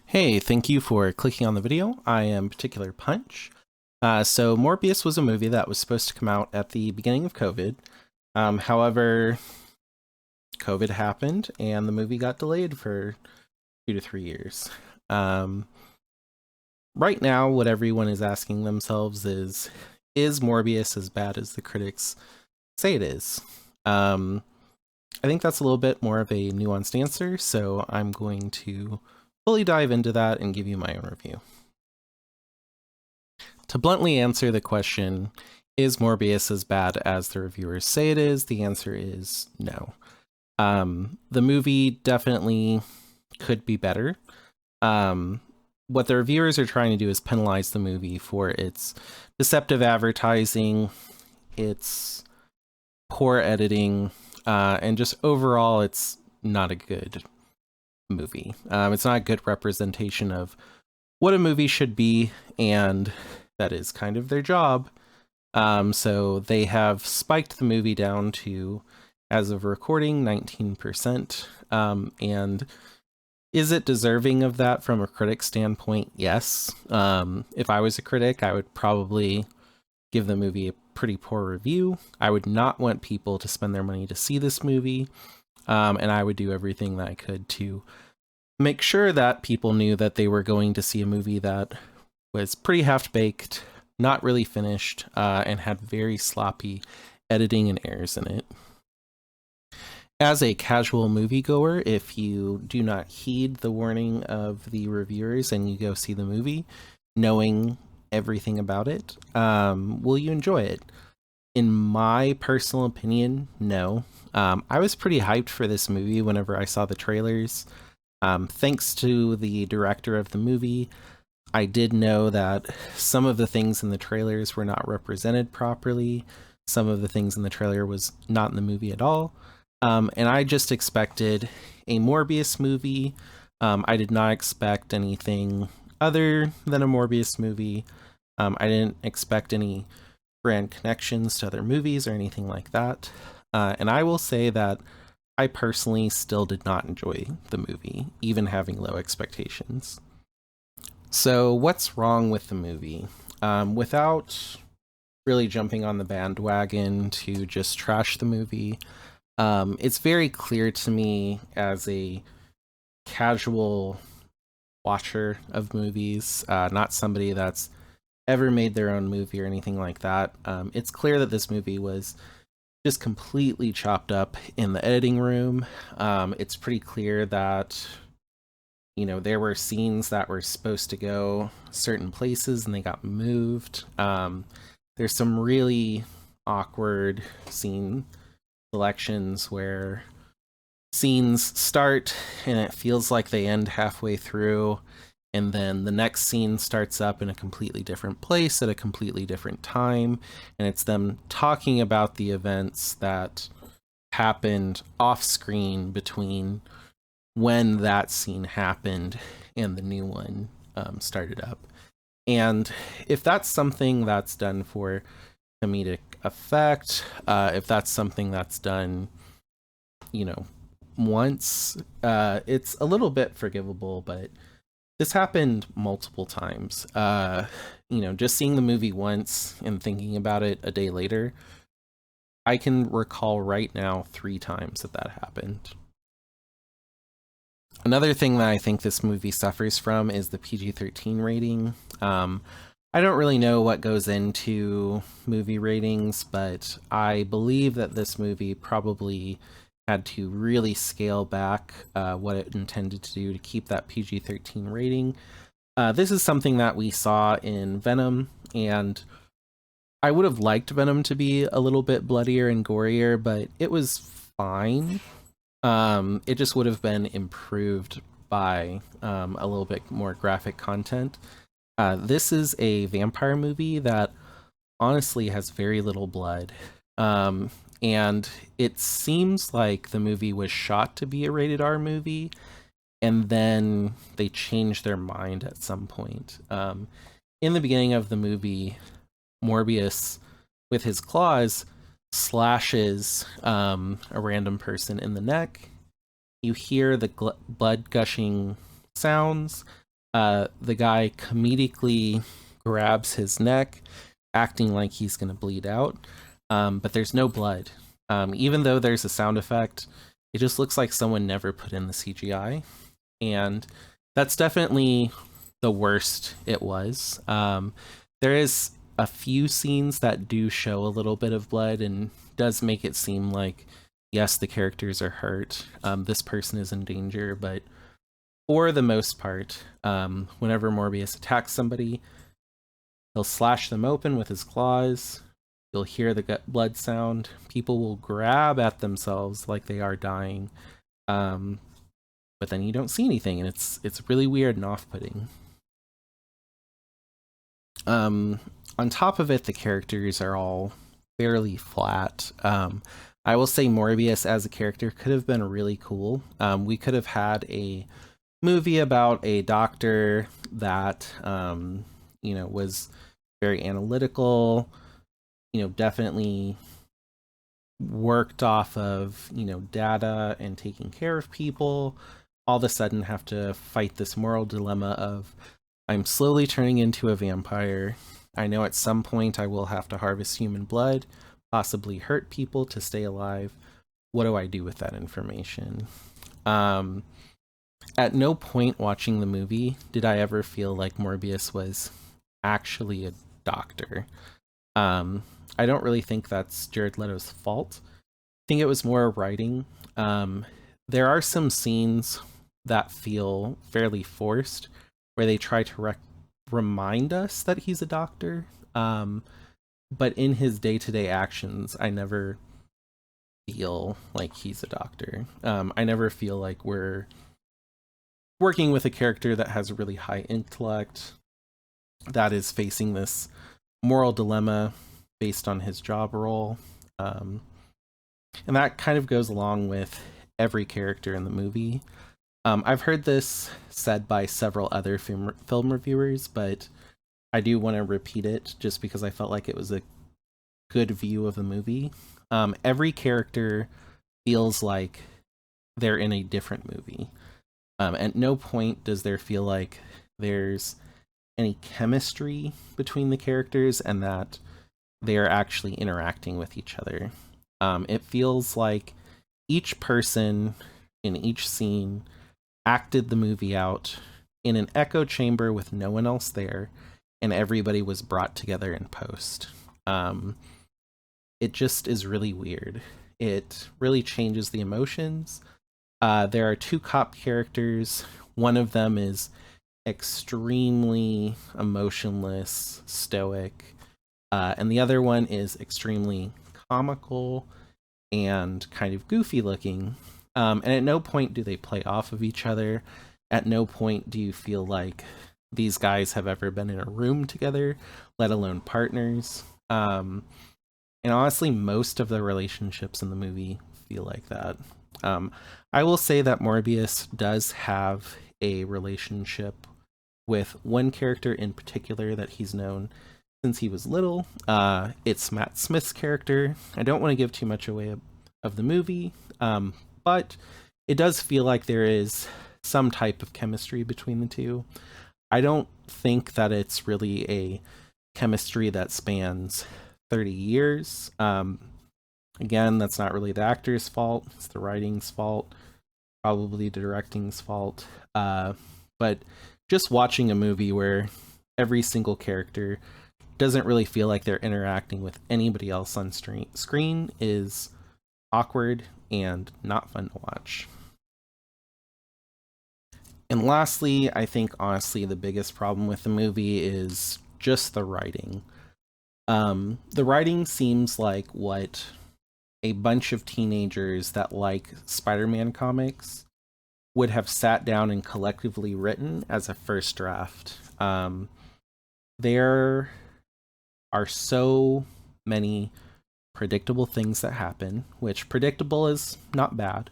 Hey, thank you for clicking on the video. I am Particular Punch. So Morbius was a movie that was supposed to come out at the beginning of COVID. However, COVID happened and the movie got delayed for 2 to 3 years. Right now, what everyone is asking themselves is Morbius as bad as the critics say it is? I think that's a little bit more of a nuanced answer, so I'm going to fully dive into that and give you my own review. To bluntly answer the question, is Morbius as bad as the reviewers say it is? The answer is no. The movie definitely could be better. What the reviewers are trying to do is penalize the movie for its deceptive advertising, its poor editing, and just overall, it's not a good movie. It's not a good representation of what a movie should be, and that is kind of their job. So they have spiked the movie down to, as of recording, 19%. And is it deserving of that from a critic standpoint? Yes. If I was a critic, I would probably give the movie a pretty poor review. I would not want people to spend their money to see this movie. And I would do everything that I could to make sure that people knew that they were going to see a movie that was pretty half-baked, not really finished, and had very sloppy editing and errors in it. As a casual moviegoer, if you do not heed the warning of the reviewers and you go see the movie, knowing everything about it, will you enjoy it? In my personal opinion, no. I was pretty hyped for this movie whenever I saw the trailers. Thanks to the director of the movie, I did know that some of the things in the trailers were not represented properly. Some of the things in the trailer was not in the movie at all. And I just expected a Morbius movie. I did not expect anything other than a Morbius movie. I didn't expect any brand connections to other movies or anything like that. And I will say that I personally still did not enjoy the movie, even having low expectations. So what's wrong with the movie? Without really jumping on the bandwagon to just trash the movie, it's very clear to me as a casual watcher of movies, not somebody that's ever made their own movie or anything like that. It's clear that this movie was just completely chopped up in the editing room. It's pretty clear that, you know, there were scenes that were supposed to go certain places and they got moved. There's some really awkward scene selections where scenes start and it feels like they end halfway through, and then the next scene starts up in a completely different place at a completely different time, and it's them talking about the events that happened off screen between when that scene happened and the new one started up. And if that's something that's done for comedic effect, if that's something that's done, you know, once, it's a little bit forgivable, but this happened multiple times. You know, just seeing the movie once and thinking about it a day later, I can recall right now 3 times that happened. Another thing that I think this movie suffers from is the PG-13 rating. I don't really know what goes into movie ratings, but I believe that this movie probably had to really scale back what it intended to do to keep that PG-13 rating. This is something that we saw in Venom, and I would have liked Venom to be a little bit bloodier and gorier, but it was fine. It just would have been improved by a little bit more graphic content. This is a vampire movie that honestly has very little blood. And it seems like the movie was shot to be a rated R movie, and then they changed their mind at some point. In the beginning of the movie, Morbius, with his claws, slashes a random person in the neck. You hear the blood gushing sounds, The guy comedically grabs his neck, acting like he's going to bleed out, but there's no blood. Even though there's a sound effect, it just looks like someone never put in the CGI. And that's definitely the worst it was. There is a few scenes that do show a little bit of blood and does make it seem like, yes, the characters are hurt. This person is in danger, but for the most part, whenever Morbius attacks somebody, he'll slash them open with his claws. You'll hear the blood sound. People will grab at themselves like they are dying. But then you don't see anything, and it's really weird and off-putting. On top of it, the characters are all fairly flat. I will say Morbius as a character could have been really cool. We could have had a movie about a doctor that, was very analytical, definitely worked off of, data and taking care of people. All of a sudden have to fight this moral dilemma of, I'm slowly turning into a vampire. I know at some point I will have to harvest human blood, possibly hurt people to stay alive. What do I do with that information? At no point watching the movie did I ever feel like Morbius was actually a doctor. I don't really think that's Jared Leto's fault. I think it was more writing. There are some scenes that feel fairly forced, where they try to remind us that he's a doctor. But in his day-to-day actions, I never feel like he's a doctor. I never feel like we're working with a character that has a really high intellect, that is facing this moral dilemma based on his job role. And that kind of goes along with every character in the movie. I've heard this said by several other film reviewers, but I do want to repeat it just because I felt like it was a good view of the movie. Every character feels like they're in a different movie. At no point does there feel like there's any chemistry between the characters and that they are actually interacting with each other. It feels like each person in each scene acted the movie out in an echo chamber with no one else there, and everybody was brought together in post. It just is really weird. It really changes the emotions. There are two cop characters. One of them is extremely emotionless, stoic, and the other one is extremely comical and kind of goofy looking. And at no point do they play off of each other. At no point do you feel like these guys have ever been in a room together, let alone partners. And honestly, most of the relationships in the movie feel like that. I will say that Morbius does have a relationship with one character in particular that he's known since he was little. It's Matt Smith's character. I don't want to give too much away of the movie, but it does feel like there is some type of chemistry between the two. I don't think that it's really a chemistry that spans 30 years. Again, that's not really the actor's fault. It's the writing's fault, probably the directing's fault. But just watching a movie where every single character doesn't really feel like they're interacting with anybody else on screen is awkward and not fun to watch. And lastly, I think honestly the biggest problem with the movie is just the writing. The writing seems like what a bunch of teenagers that like Spider-Man comics would have sat down and collectively written as a first draft. There are so many predictable things that happen, which predictable is not bad.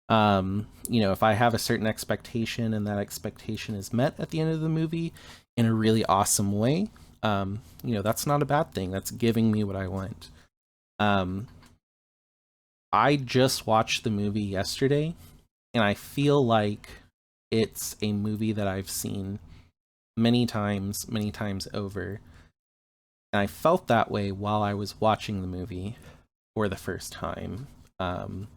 If I have a certain expectation and that expectation is met at the end of the movie in a really awesome way, that's not a bad thing. That's giving me what I want. I just watched the movie yesterday, and I feel like it's a movie that I've seen many times over. And I felt that way while I was watching the movie for the first time. Um,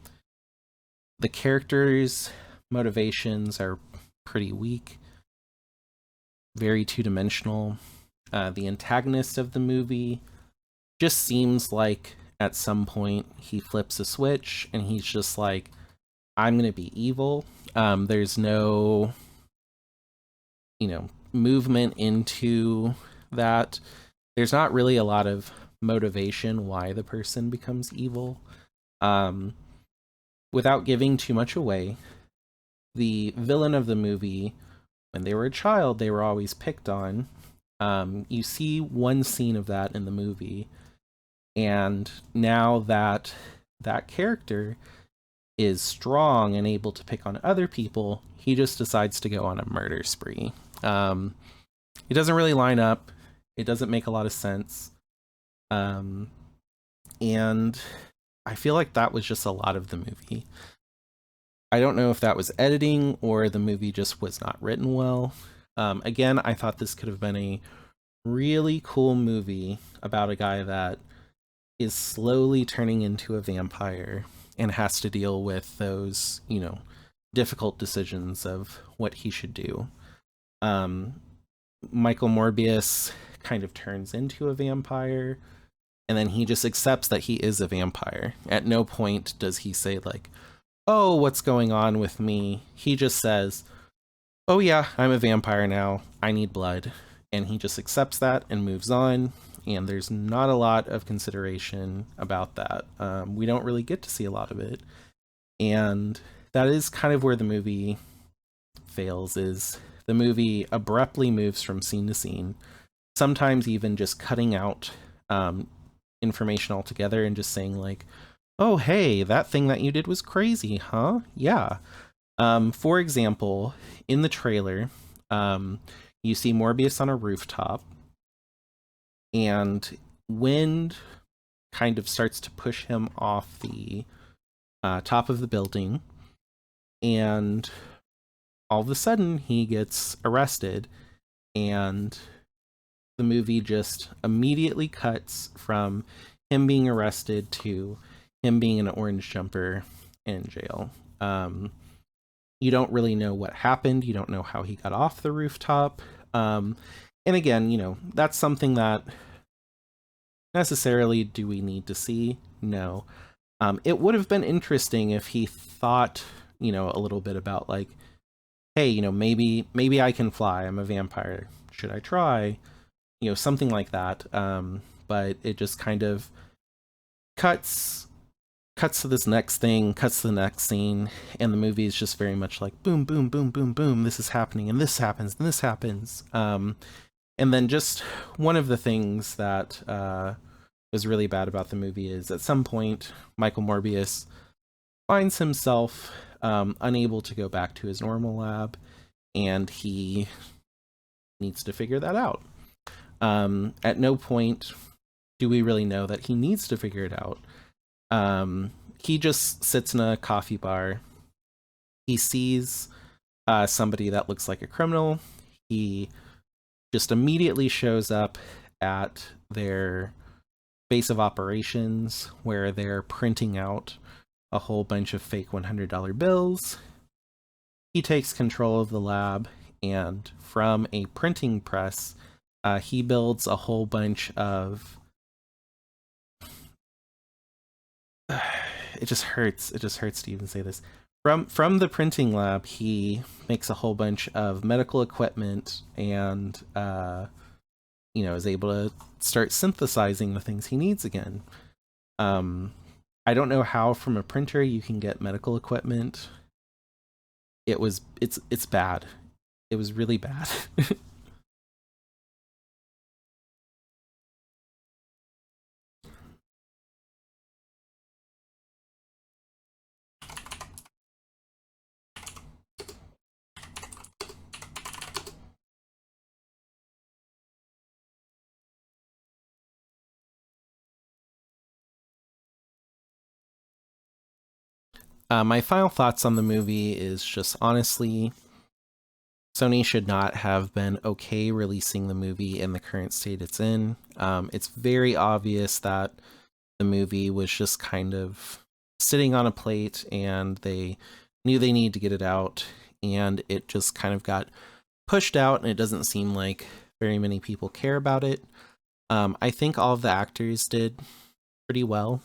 the characters' motivations are pretty weak, very two dimensional. The antagonist of the movie just seems like at some point he flips a switch and he's just like, I'm going to be evil. There's no, movement into that. There's not really a lot of motivation why the person becomes evil. Um, Without giving too much away, the villain of the movie, when they were a child, they were always picked on. You see one scene of that in the movie, and now that that character is strong and able to pick on other people, he just decides to go on a murder spree. It doesn't really line up. It doesn't make a lot of sense. And I feel like that was just a lot of the movie. I don't know if that was editing or the movie just was not written well. Again, I thought this could have been a really cool movie about a guy that is slowly turning into a vampire and has to deal with those, difficult decisions of what he should do. Michael Morbius kind of turns into a vampire, and then he just accepts that he is a vampire. At no point does he say, like, oh, what's going on with me? He just says, oh yeah, I'm a vampire now. I need blood. And he just accepts that and moves on. And there's not a lot of consideration about that. We don't really get to see a lot of it. And that is kind of where the movie fails, is the movie abruptly moves from scene to scene, sometimes even just cutting out information altogether and just saying like, oh, hey, that thing that you did was crazy, huh? Yeah. For example, in the trailer, you see Morbius on a rooftop, and wind kind of starts to push him off the top of the building, and all of a sudden he gets arrested, and the movie just immediately cuts from him being arrested to him being an orange jumper in jail. You don't really know what happened. You don't know how he got off the rooftop. And again, that's something that necessarily do we need to see? No. It would have been interesting if he thought, a little bit about like, hey, maybe I can fly. I'm a vampire. Should I try? Something like that. But it just kind of cuts to this next thing, cuts to the next scene, and the movie is just very much like boom, boom, boom, boom, boom. This is happening, and this happens, and this happens. And then just one of the things that was really bad about the movie is at some point Michael Morbius finds himself unable to go back to his normal lab, and he needs to figure that out. At no point do we really know that he needs to figure it out. He just sits in a coffee bar. He sees somebody that looks like a criminal. He just immediately shows up at their base of operations where they're printing out a whole bunch of fake $100 bills. He takes control of the lab, and from a printing press, he builds a whole bunch of it just hurts to even say this. From the printing lab, he makes a whole bunch of medical equipment and is able to start synthesizing the things he needs again. I don't know how from a printer you can get medical equipment. It's bad. It was really bad. My final thoughts on the movie is just honestly, Sony should not have been okay releasing the movie in the current state it's in. It's very obvious that the movie was just kind of sitting on a plate and they knew they needed to get it out, and it just kind of got pushed out, and it doesn't seem like very many people care about it. I think all of the actors did pretty well.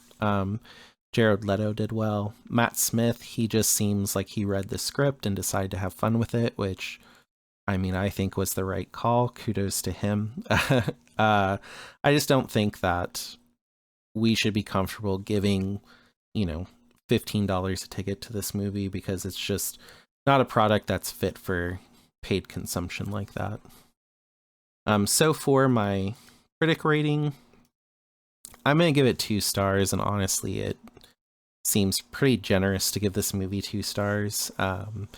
Jared Leto did well. Matt Smith, he just seems like he read the script and decided to have fun with it, which, I mean, I think was the right call. Kudos to him. I just don't think that we should be comfortable giving, $15 a ticket to this movie, because it's just not a product that's fit for paid consumption like that. So for my critic rating, I'm going to give it 2 stars, and honestly, it seems pretty generous to give this movie 2 stars. The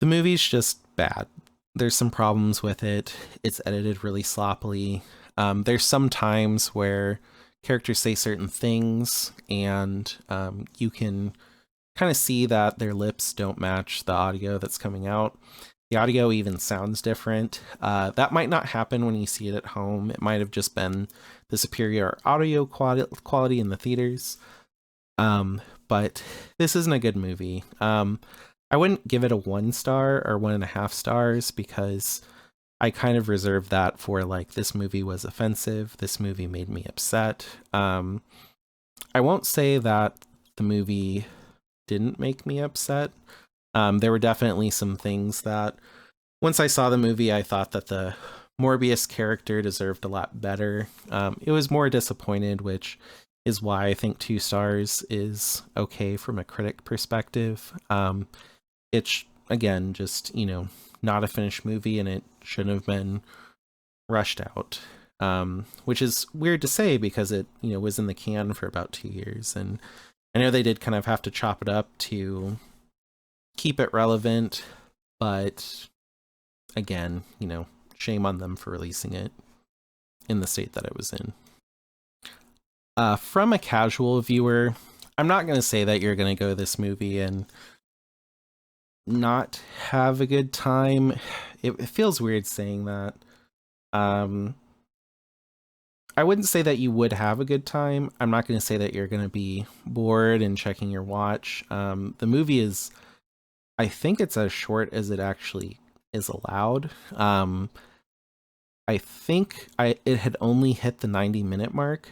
movie's just bad. There's some problems with it. It's edited really sloppily. There's some times where characters say certain things, and you can kind of see that their lips don't match the audio that's coming out. The audio even sounds different. That might not happen when you see it at home. It might have just been the superior audio quality in the theaters. But this isn't a good movie. I wouldn't give it a 1 star or 1.5 stars, because I kind of reserve that for, like, this movie was offensive. This movie made me upset. I won't say that the movie didn't make me upset. There were definitely some things that, once I saw the movie, I thought that the Morbius character deserved a lot better. It was more disappointed, which is why I think 2 stars is okay from a critic perspective. It's, again, just, not a finished movie, and it shouldn't have been rushed out. Which is weird to say, because it, was in the can for about 2 years. And I know they did kind of have to chop it up to keep it relevant, but again, shame on them for releasing it in the state that it was in. From a casual viewer, I'm not going to say that you're going to go to this movie and not have a good time. It feels weird saying that. I wouldn't say that you would have a good time. I'm not going to say that you're going to be bored and checking your watch. The movie is, I think it's as short as it actually is allowed. I think it had only hit the 90-minute mark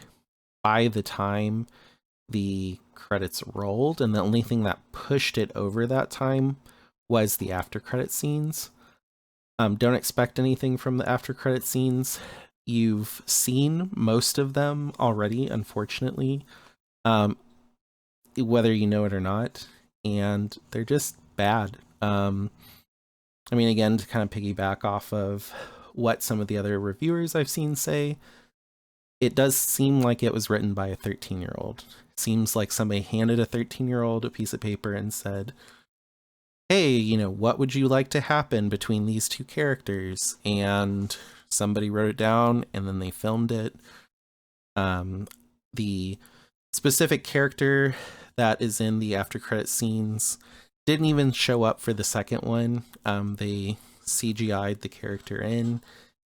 by the time the credits rolled, and the only thing that pushed it over that time was the after credit scenes. Don't expect anything from the after credit scenes. You've seen most of them already, unfortunately, whether you know it or not, and they're just bad. I mean, again, to kind of piggyback off of what some of the other reviewers I've seen say, it does seem like it was written by a 13-year-old. Seems like somebody handed a 13-year-old a piece of paper and said, hey, what would you like to happen between these 2 characters? And somebody wrote it down, and then they filmed it. The specific character that is in the after credit scenes didn't even show up for the second one. They CGI'd the character in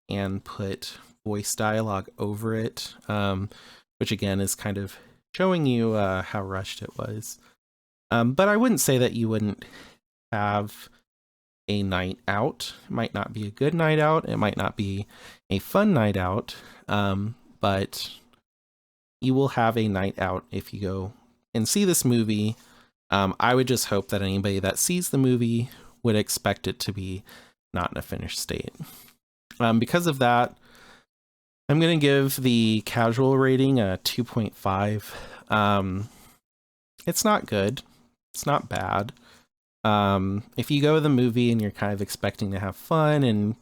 and put voice dialogue over it, which again is kind of showing you how rushed it was. But I wouldn't say that you wouldn't have a night out. It might not be a good night out. It might not be a fun night out, but you will have a night out if you go and see this movie. I would just hope that anybody that sees the movie would expect it to be not in a finished state. Because of that, I'm going to give the casual rating a 2.5. It's not good. It's not bad. If you go to the movie and you're kind of expecting to have fun and,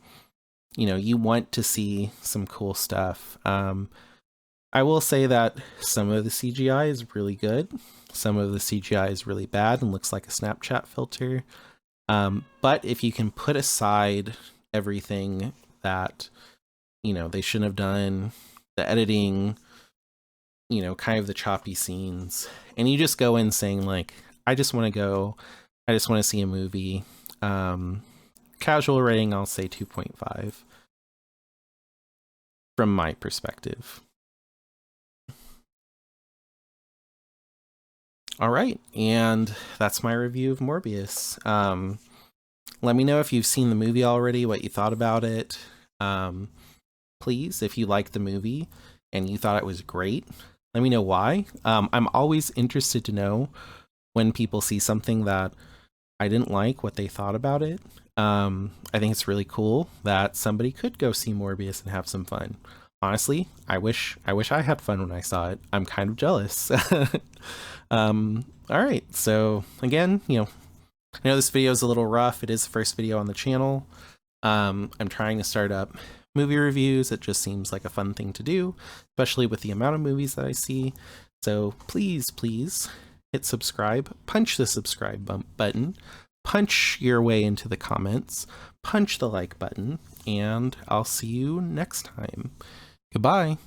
you want to see some cool stuff, I will say that some of the CGI is really good. Some of the CGI is really bad and looks like a Snapchat filter. But if you can put aside everything that, they shouldn't have done, the editing, kind of the choppy scenes, and you just go in saying, like, I just want to see a movie, kind casual rating, I'll say 2.5 from my perspective. All right, and that's my review of Morbius. Let me know if you've seen the movie already, what you thought about it. Please, if you liked the movie and you thought it was great, let me know why. I'm always interested to know when people see something that I didn't like, what they thought about it. I think it's really cool that somebody could go see Morbius and have some fun. Honestly, I wish I had fun when I saw it. I'm kind of jealous. All right, so again, I know this video is a little rough. It is the first video on the channel. I'm trying to start up movie reviews. It just seems like a fun thing to do, especially with the amount of movies that I see. So please hit subscribe, punch the subscribe button, punch your way into the comments, punch the like button, and I'll see you next time. Goodbye.